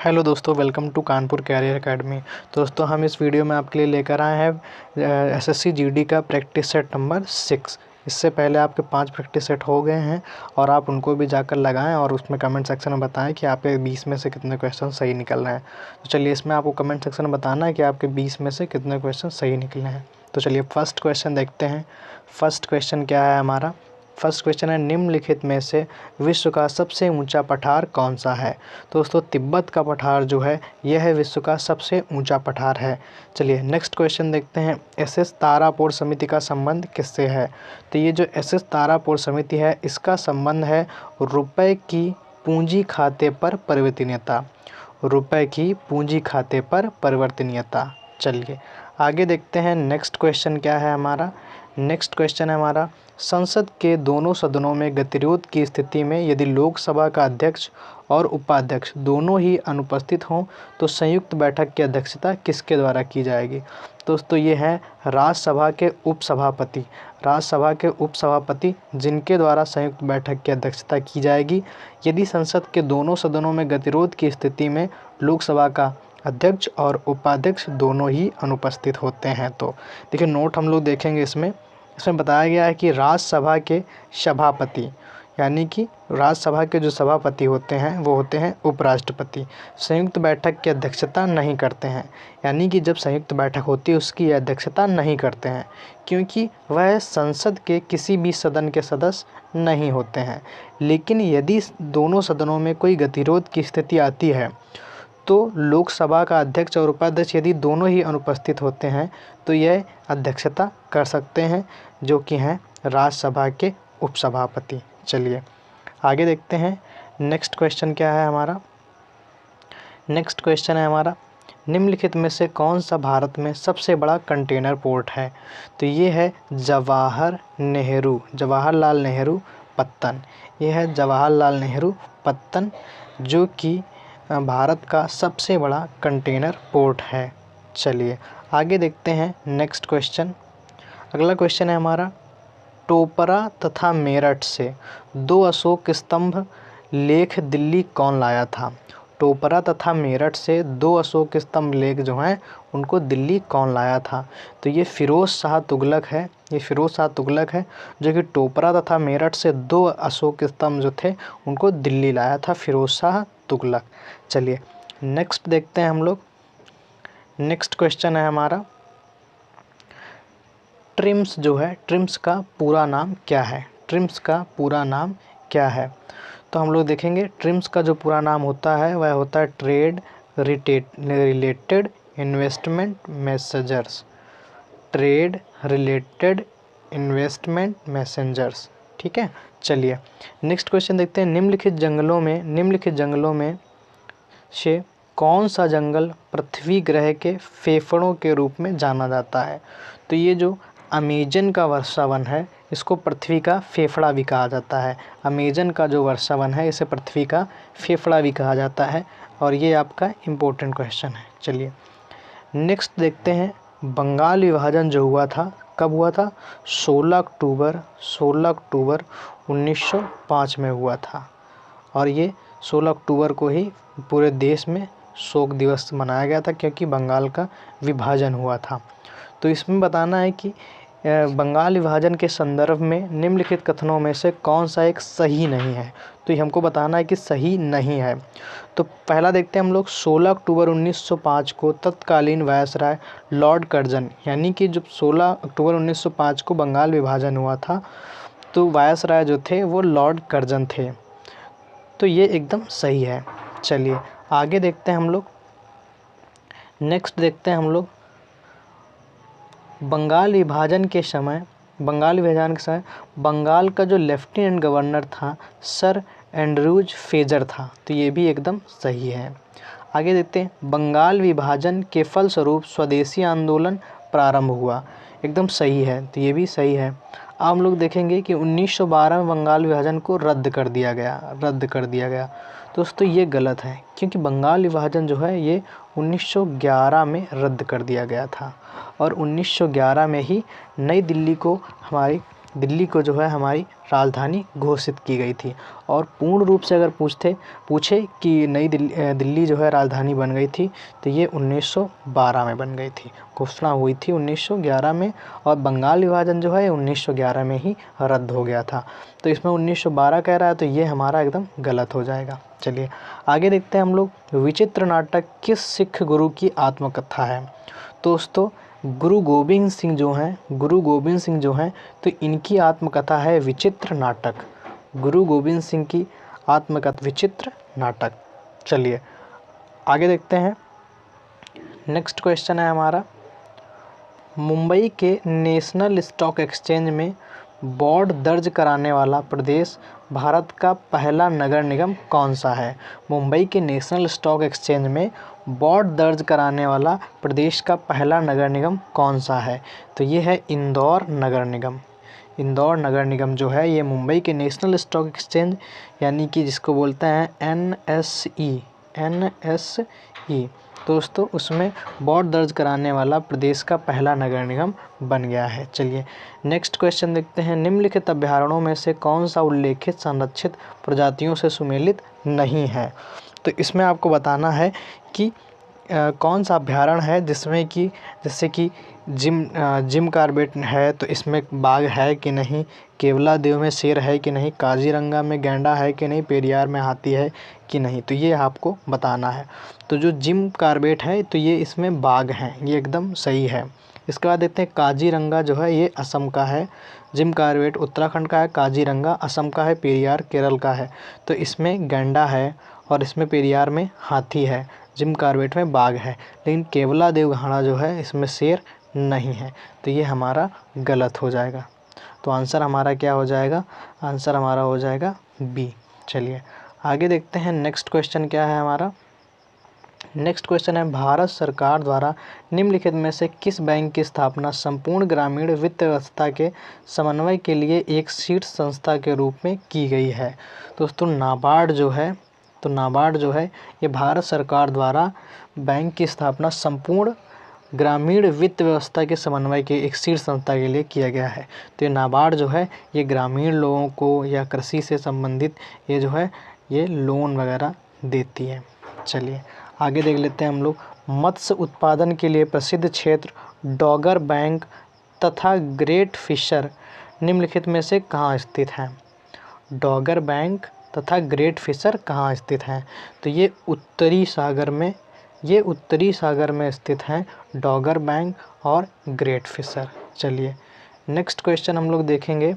Hello दोस्तों, welcome to Kanpur career academy. दोस्तों, हम इस वीडियो में आपके लिए लेकर आए हैं एसएससी जीडी का प्रैक्टिस सेट नंबर 6। इससे पहले आपके 5 प्रैक्टिस सेट हो गए हैं और आप उनको भी जाकर लगाएं और उसमें कमेंट सेक्शन में बताएं कि आपके 20 में से कितने क्वेश्चन सही निकल रहे हैं। तो चलिए, इसमें आपको कमेंट सेक्शन में बताना है कि आपके 20 में से कितने क्वेश्चन सही निकले हैं। तो चलिए फर्स्ट क्वेश्चन देखते हैं। फर्स्ट क्वेश्चन क्या है हमारा? फर्स्ट क्वेश्चन है, निम्नलिखित में से विश्व का सबसे ऊंचा पठार कौन सा है? दोस्तों, तिब्बत का पठार जो है यह विश्व का सबसे ऊंचा पठार है। चलिए नेक्स्ट क्वेश्चन देखते हैं। एसएस तारापुर समिति का संबंध किससे है? तो ये जो एसएस तारापुर समिति है इसका संबंध है रुपए की पूंजी खाते पर परिवर्तनीयता। रुपए की पूंजी खाते पर परिवर्तनीयता। चलिए आगे देखते हैं। नेक्स्ट क्वेश्चन क्या है हमारा? नेक्स्ट क्वेश्चन है हमारा, संसद के दोनों सदनों में गतिरोध की स्थिति में यदि लोकसभा का अध्यक्ष और उपाध्यक्ष दोनों ही अनुपस्थित हों तो संयुक्त बैठक की अध्यक्षता किसके द्वारा की जाएगी? दोस्तों, ये है राज्यसभा के उपसभापति। राज्यसभा के उपसभापति जिनके द्वारा संयुक्त बैठक की अध्यक्षता की जाएगी यदि संसद के दोनों सदनों में गतिरोध की स्थिति में लोकसभा का अध्यक्ष और उपाध्यक्ष दोनों ही अनुपस्थित होते हैं। तो देखिए, नोट हम लोग देखेंगे। इसमें बताया गया है कि राज्यसभा के सभापति यानी कि राज्यसभा के जो सभापति होते हैं वो होते हैं उपराष्ट्रपति। संयुक्त बैठक की अध्यक्षता नहीं करते हैं, यानी कि जब संयुक्त बैठक होती है उसकी अध्यक्षता नहीं करते हैं क्योंकि वह संसद के किसी भी सदन के सदस्य नहीं होते हैं। लेकिन यदि दोनों सदनों में कोई गतिरोध की स्थिति आती है तो लोकसभा का अध्यक्ष और उपाध्यक्ष यदि दोनों ही अनुपस्थित होते हैं तो यह अध्यक्षता कर सकते हैं, जो कि हैं राज्यसभा के उपसभापति। चलिए आगे देखते हैं। नेक्स्ट क्वेश्चन क्या है हमारा? नेक्स्ट क्वेश्चन है हमारा, निम्नलिखित में से कौन सा भारत में सबसे बड़ा कंटेनर पोर्ट है? तो ये है जवाहरलाल नेहरू पत्तन। ये है जवाहरलाल नेहरू पत्तन, जो कि भारत का सबसे बड़ा कंटेनर पोर्ट है। चलिए आगे देखते हैं। नेक्स्ट क्वेश्चन, अगला क्वेश्चन है हमारा, टोपरा तथा मेरठ से 2 अशोक स्तंभ लेख दिल्ली कौन लाया था? टोपरा तथा मेरठ से 2 अशोक स्तंभ लेख जो हैं उनको दिल्ली कौन लाया था? तो ये फ़िरोज़ शाह तुगलक है। ये फ़िरोज़ शाह तुगलक है जो कि टोपरा तथा मेरठ से 2 अशोक स्तंभ जो थे उनको दिल्ली लाया था, फ़िरोज़ शाह तुगलक। चलिए नेक्स्ट देखते हैं हम लोग। नेक्स्ट क्वेश्चन है हमारा, ट्रिम्स जो है, ट्रिम्स का पूरा नाम क्या है? ट्रिम्स का पूरा नाम क्या है? तो हम लोग देखेंगे। ट्रिम्स का जो पूरा नाम होता है वह होता है trade related investment messengers. Trade related investment messengers. ठीक है। चलिए नेक्स्ट क्वेश्चन देखते हैं। निम्नलिखित जंगलों में से कौन सा जंगल पृथ्वी ग्रह के फेफड़ों के रूप में जाना जाता है? तो ये जो अमेजन का वर्षावन है इसको पृथ्वी का फेफड़ा भी कहा जाता है। अमेजन का जो वर्षावन है इसे पृथ्वी का फेफड़ा भी कहा जाता है और ये आपका इम्पोर्टेंट क्वेश्चन है। चलिए नेक्स्ट देखते हैं। बंगाल विभाजन जो हुआ था कब हुआ था? 16 अक्टूबर 1905 में हुआ था और ये 16 अक्टूबर को ही पूरे देश में शोक दिवस मनाया गया था क्योंकि बंगाल का विभाजन हुआ था। तो इसमें बताना है कि बंगाल विभाजन के संदर्भ में निम्नलिखित कथनों में से कौन सा एक सही नहीं है? तो ये हमको बताना है कि सही नहीं है। तो पहला देखते हैं हम लोग। 16 अक्टूबर 1905 को तत्कालीन वायसराय लॉर्ड कर्जन, यानी कि जब 16 अक्टूबर 1905 को बंगाल विभाजन हुआ था तो वायसराय जो थे वो लॉर्ड कर्जन थे। तो ये एकदम सही है। चलिए आगे देखते हैं हम लोग। नेक्स्ट देखते हैं हम लोग, बंगाल विभाजन के समय बंगाल का जो लेफ्टिनेंट गवर्नर था सर एंड्रूज फेजर था। तो ये भी एकदम सही है। आगे देखते हैं। बंगाल विभाजन के फलस्वरूप स्वदेशी आंदोलन प्रारंभ हुआ। एकदम सही है, तो ये भी सही है। अब हम लोग देखेंगे कि 1912 में बंगाल विभाजन को रद्द कर दिया गया। दोस्तों ये गलत है क्योंकि बंगाल विभाजन जो है ये 1911 में रद्द कर दिया गया था और 1911 में ही नई दिल्ली को हमारी दिल्ली को जो है हमारी राजधानी घोषित की गई थी। और पूर्ण रूप से अगर पूछे कि नई दिल्ली जो है राजधानी बन गई थी तो ये 1912 में बन गई थी। घोषणा हुई थी 1911 में और बंगाल विभाजन जो है 1911 में ही रद्द हो गया था। तो इसमें 1912 कह रहा है तो ये हमारा एकदम गलत हो जाएगा। चलिए आगे देखते हैं हम लोग। विचित्र नाटक किस सिख गुरु की आत्मकथा है? दोस्तों गुरु गोबिंद सिंह जो हैं तो इनकी आत्मकथा है विचित्र नाटक। गुरु गोबिंद सिंह की आत्मकथा विचित्र नाटक। चलिए आगे देखते हैं। नेक्स्ट क्वेश्चन है हमारा, मुंबई के नेशनल स्टॉक एक्सचेंज में बोर्ड दर्ज कराने वाला प्रदेश भारत का पहला नगर निगम कौन सा है? मुंबई के नेशनल स्टॉक एक्सचेंज में बोर्ड दर्ज कराने वाला प्रदेश का पहला नगर निगम कौन सा है? तो ये है इंदौर नगर निगम। इंदौर नगर निगम जो है ये मुंबई के नेशनल स्टॉक एक्सचेंज यानी कि जिसको बोलते हैं NSE दोस्तों, उसमें बोर्ड दर्ज कराने वाला प्रदेश का पहला नगर निगम बन गया है। चलिए नेक्स्ट क्वेश्चन देखते हैं। निम्नलिखित अभ्यारण्यों में से कौन सा उल्लेखित संरक्षित प्रजातियों से सुमेलित नहीं है? तो इसमें आपको बताना है कि कौन सा अभ्यारण्य है जिसमें कि जैसे कि जिम कॉर्बेट है तो इसमें बाघ है कि नहीं, केवलादेव में शेर है कि नहीं, काजीरंगा में गैंडा है कि नहीं, पेरियार में हाथी है कि नहीं, तो ये आपको बताना है। तो जो जिम कॉर्बेट है तो ये इसमें बाघ हैं, ये एकदम सही है। इसके बाद देखते हैं काजीरंगा जो है ये असम का है, जिम कॉर्बेट उत्तराखंड का है, काजीरंगा असम का है, पेरियार केरल का है। तो इसमें गैंडा है और इसमें पेरियार में हाथी है, जिम कॉर्बेट में बाघ है, लेकिन केवलादेव घाना जो है इसमें शेर नहीं है। तो ये हमारा गलत हो जाएगा। तो आंसर हमारा क्या हो जाएगा? आंसर हमारा हो जाएगा बी। चलिए आगे देखते हैं। नेक्स्ट क्वेश्चन क्या है हमारा? नेक्स्ट क्वेश्चन है, भारत सरकार द्वारा निम्नलिखित में से किस बैंक की स्थापना संपूर्ण ग्रामीण वित्त व्यवस्था के समन्वय के लिए एक शीर्ष संस्था के रूप में की गई है? दोस्तों नाबार्ड जो है ये भारत सरकार द्वारा बैंक की स्थापना संपूर्ण ग्रामीण वित्त व्यवस्था के समन्वय के एक शीर्ष संस्था के लिए किया गया है। तो ये नाबार्ड जो है ये ग्रामीण लोगों को या कृषि से संबंधित ये जो है ये लोन वगैरह देती है। चलिए आगे देख लेते हैं हम लोग। मत्स्य उत्पादन के लिए प्रसिद्ध क्षेत्र डॉगर बैंक तथा ग्रेट फिशर निम्नलिखित में से कहाँ स्थित हैं? डॉगर बैंक तथा ग्रेट फिशर कहाँ स्थित हैं? तो ये उत्तरी सागर में स्थित हैं डॉगर बैंक और ग्रेट फिशर। चलिए नेक्स्ट क्वेश्चन हम लोग देखेंगे।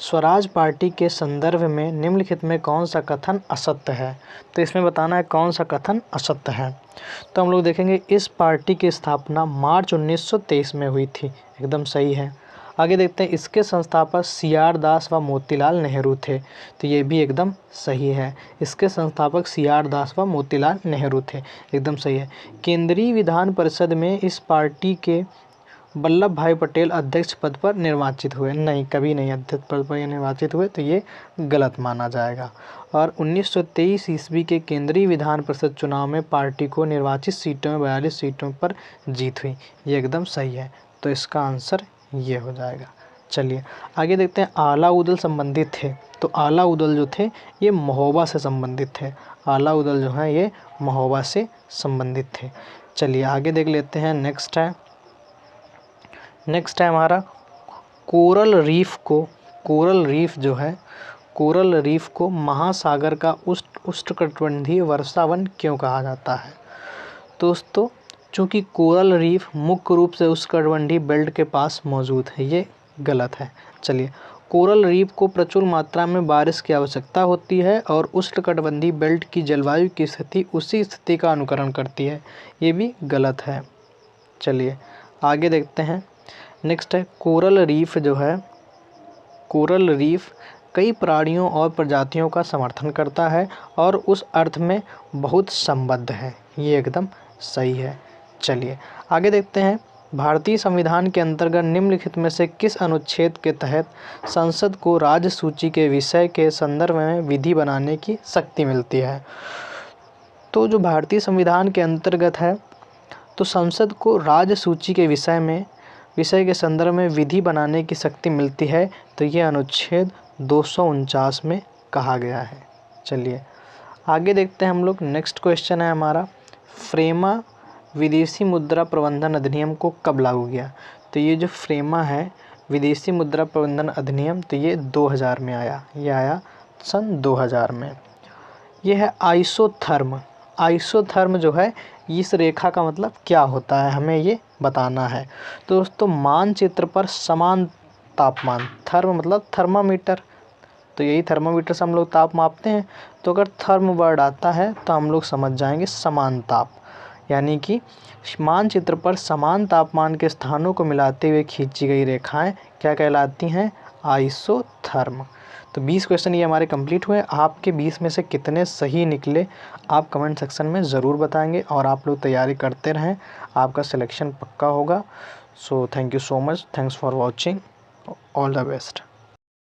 स्वराज पार्टी के संदर्भ में निम्नलिखित में कौन सा कथन असत्य है? तो इसमें बताना है कौन सा कथन असत्य है। तो हम लोग देखेंगे इस पार्टी की स्थापना मार्च 1923 में हुई थी, एकदम सही है। आगे देखते हैं, इसके संस्थापक CR दास व मोतीलाल नेहरू थे, तो ये भी एकदम सही है। इसके संस्थापक CR दास व मोतीलाल नेहरू थे, एकदम सही है। केंद्रीय विधान परिषद में इस पार्टी के वल्लभ भाई पटेल अध्यक्ष पद पर निर्वाचित हुए? नहीं, कभी नहीं अध्यक्ष पद पर निर्वाचित हुए, तो ये गलत माना जाएगा। और 1923 ईस्वी के केंद्रीय विधान परिषद चुनाव में पार्टी को निर्वाचित सीटों में 42 सीटों पर जीत हुई, ये एकदम सही है। तो इसका आंसर ये हो जाएगा। चलिए आगे देखते हैं। आला उदल संबंधित थे, तो आला उदल जो थे ये महोबा से संबंधित थे। आला उदल जो है ये महोबा से संबंधित थे। चलिए आगे देख लेते हैं। नेक्स्ट है हमारा कोरल रीफ को महासागर का उष्णकटिबंधीय वर्षावन क्यों कहा जाता है? दोस्तों चूँकि कोरल रीफ मुख्य रूप से उष्णकटिबंधीय बेल्ट के पास मौजूद है, ये गलत है। चलिए, कोरल रीफ को प्रचुर मात्रा में बारिश की आवश्यकता होती है और उष्णकटिबंधीय बेल्ट की जलवायु की स्थिति उसी स्थिति का अनुकरण करती है, ये भी गलत है। चलिए आगे देखते हैं। नेक्स्ट है कोरल रीफ कई प्राणियों और प्रजातियों का समर्थन करता है और उस अर्थ में बहुत संबद्ध है, ये एकदम सही है। चलिए आगे देखते हैं। भारतीय संविधान के अंतर्गत निम्नलिखित में से किस अनुच्छेद के तहत संसद को राज्य सूची के विषय के संदर्भ में विधि बनाने की शक्ति मिलती है? तो जो भारतीय संविधान के अंतर्गत है तो संसद को राज्य सूची के विषय में विषय के संदर्भ में विधि बनाने की शक्ति मिलती है, तो ये अनुच्छेद 249 में कहा गया है। चलिए आगे देखते हैं हम लोग। नेक्स्ट क्वेश्चन है हमारा, फ्रेमा विदेशी मुद्रा प्रबंधन अधिनियम को कब लागू किया? तो ये जो फ्रेमा है विदेशी मुद्रा प्रबंधन अधिनियम, तो ये 2000 में आया। ये आया सन 2000 में। ये है आइसोथर्म। आइसोथर्म जो है, इस रेखा का मतलब क्या होता है हमें ये बताना है। तो दोस्तों मानचित्र पर समान तापमान, थर्म मतलब थर्मामीटर, तो यही थर्मामीटर से हम लोग ताप मापते हैं। तो अगर थर्म वर्ड आता है तो हम लोग समझ जाएंगे समान ताप, यानी कि मानचित्र पर समान तापमान के स्थानों को मिलाते हुए खींची गई रेखाएं क्या कहलाती हैं? आइसोथर्म। तो 20 क्वेश्चन ये हमारे कंप्लीट हुए। आपके 20 में से कितने सही निकले आप कमेंट सेक्शन में ज़रूर बताएंगे, और आप लोग तैयारी करते रहें, आपका सिलेक्शन पक्का होगा। So thank you so much, thanks for watching, all the best.